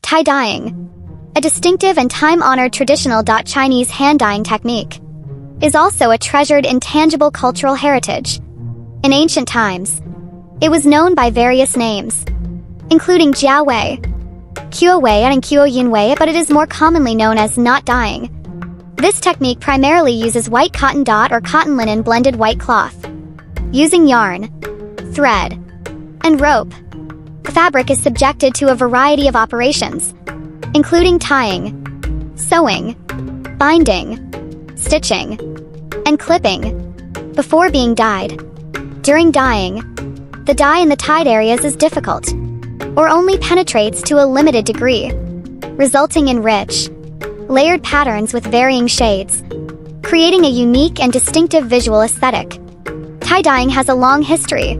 Tie-dyeing, a distinctive and time-honored traditional Chinese hand-dyeing technique, is also a treasured intangible cultural heritage. In ancient times, it was known by various names, including jiawei, qiuwei, and qiuyinwei, but it is more commonly known as knot dyeing. This technique primarily uses white cotton dot or cotton linen blended white cloth. Using yarn, thread, and rope, the fabric is subjected to a variety of operations, including tying, sewing, binding, stitching, and clipping, before being dyed. During dyeing, the dye in the tied areas is difficult, or only penetrates to a limited degree, resulting in rich, layered patterns with varying shades, creating a unique and distinctive visual aesthetic. Tie-dyeing has a long history,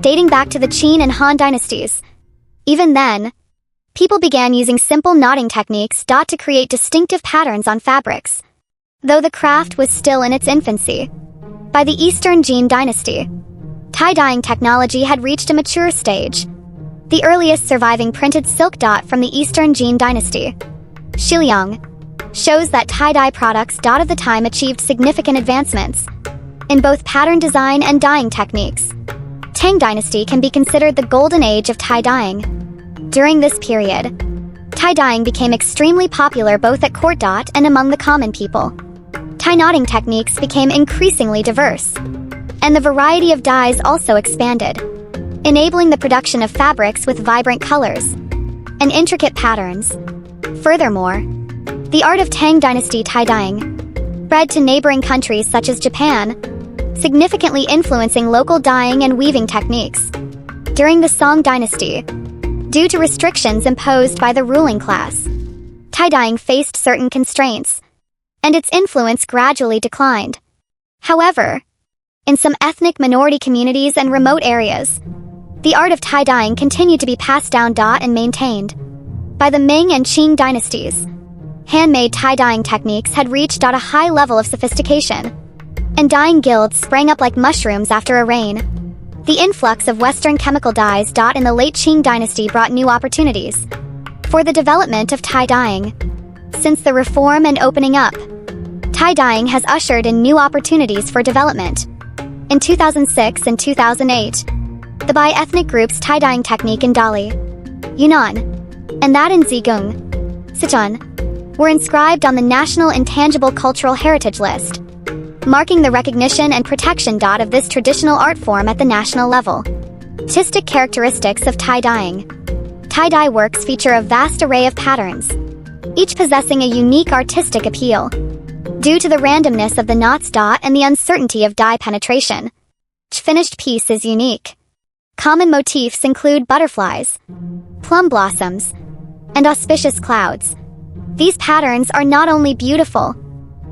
dating back to the Qin and Han dynasties. Even then, people began using simple knotting techniques to create distinctive patterns on fabrics, though the craft was still in its infancy. By the Eastern Jin dynasty, tie-dyeing technology had reached a mature stage. The earliest surviving printed silk from the Eastern Jin dynasty, Shiliang, shows that tie-dye products of the time achieved significant advancements in both pattern design and dyeing techniques. Tang dynasty can be considered the golden age of tie-dyeing. During this period, tie-dyeing became extremely popular both at court and among the common people. Tie-knotting techniques became increasingly diverse, and the variety of dyes also expanded, enabling the production of fabrics with vibrant colors and intricate patterns. Furthermore, the art of Tang dynasty tie-dyeing spread to neighboring countries such as Japan, significantly influencing local dyeing and weaving techniques. During the Song dynasty, due to restrictions imposed by the ruling class, tie-dyeing faced certain constraints, and its influence gradually declined. However, in some ethnic minority communities and remote areas, the art of tie-dyeing continued to be passed down and maintained. By the Ming and Qing dynasties, handmade tie-dyeing techniques had reached a high level of sophistication, and dyeing guilds sprang up like mushrooms after a rain. The influx of Western chemical dyes in the late Qing dynasty brought new opportunities for the development of tie-dyeing. Since the reform and opening up, tie-dyeing has ushered in new opportunities for development. In 2006 and 2008, the bi-ethnic group's tie-dyeing technique in Dali, Yunnan, and that in Zhejiang, Sichuan, were inscribed on the National Intangible Cultural Heritage List, marking the recognition and protection of this traditional art form at the national level. Artistic characteristics of tie-dyeing. Tie-dye works feature a vast array of patterns, each possessing a unique artistic appeal. Due to the randomness of the knots and the uncertainty of dye penetration, each finished piece is unique. Common motifs include butterflies, plum blossoms, and auspicious clouds. These patterns are not only beautiful,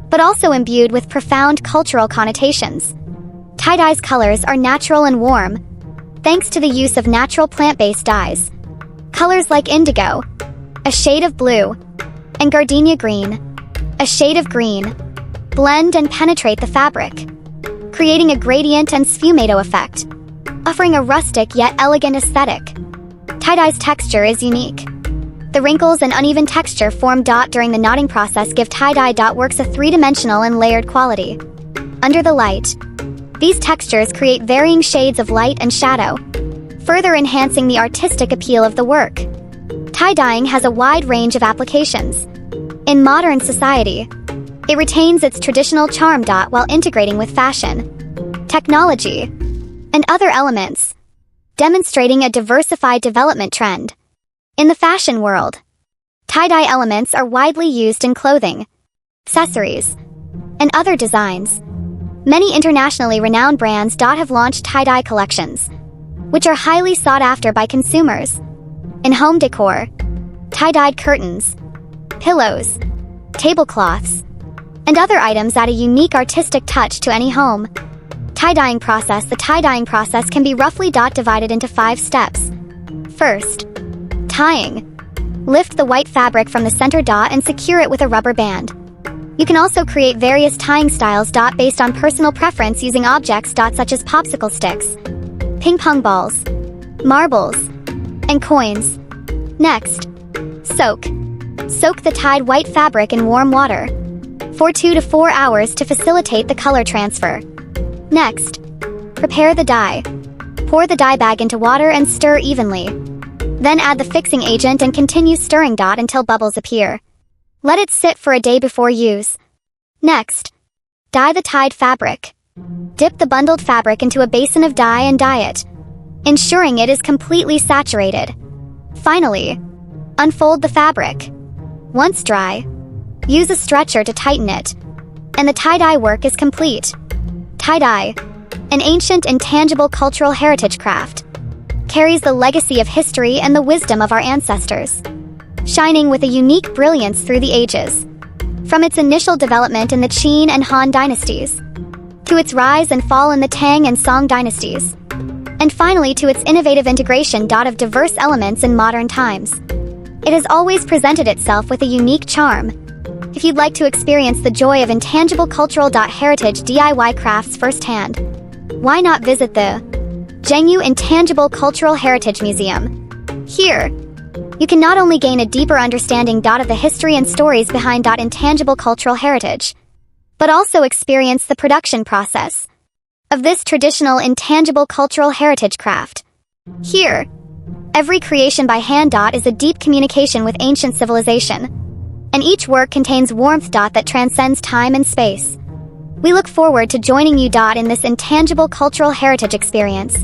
but also imbued with profound cultural connotations. Tie-dye's colors are natural and warm, thanks to the use of natural plant-based dyes. Colors like indigo, a shade of blue, and gardenia green, a shade of green, blend and penetrate the fabric, creating a gradient and sfumato effect, offering a rustic yet elegant aesthetic. Tie-dye's texture is unique. The wrinkles and uneven texture formed during the knotting process give tie-dye works a three-dimensional and layered quality. Under the light, these textures create varying shades of light and shadow, further enhancing the artistic appeal of the work. Tie-dyeing has a wide range of applications. In modern society, it retains its traditional charm while integrating with fashion, technology, and other elements, demonstrating a diversified development trend. In the fashion world, tie-dye elements are widely used in clothing, accessories, and other designs. Many internationally renowned brands have launched tie-dye collections, which are highly sought after by consumers. In home decor, tie-dyed curtains, pillows, tablecloths, and other items add a unique artistic touch to any home. Tie-dyeing process. The tie-dyeing process can be roughly divided into 5 steps. First, tying. Lift the white fabric from the center and secure it with a rubber band. You can also create various tying styles based on personal preference using objects such as popsicle sticks, ping pong balls, marbles, and coins. Next, Soak. Soak the dyed white fabric in warm water for 2 to 4 hours to facilitate the color transfer. Next, prepare the dye. Pour the dye bag into water and stir evenly. Then add the fixing agent and continue stirring until bubbles appear. Let it sit for a day before use. Next, dye the dyed fabric. Dip the bundled fabric into a basin of dye and dye it, ensuring it is completely saturated. Finally, unfold the fabric. Once dry, use a stretcher to tighten it, and the tie-dye work is complete. Tie-dye, an ancient intangible cultural heritage craft, carries the legacy of history and the wisdom of our ancestors, shining with a unique brilliance through the ages. From its initial development in the Qin and Han dynasties, to its rise and fall in the Tang and Song dynasties, and finally to its innovative integration of diverse elements in modern times, it has always presented itself with a unique charm. If you'd like to experience the joy of intangible cultural heritage DIY crafts firsthand, why not visit the Zhengyu Intangible Cultural Heritage Museum? Here, you can not only gain a deeper understanding of the history and stories behind intangible cultural heritage, but also experience the production process of this traditional intangible cultural heritage craft. Here, every creation by hand is a deep communication with ancient civilization, and each work contains warmth that transcends time and space. We look forward to joining you in this intangible cultural heritage experience.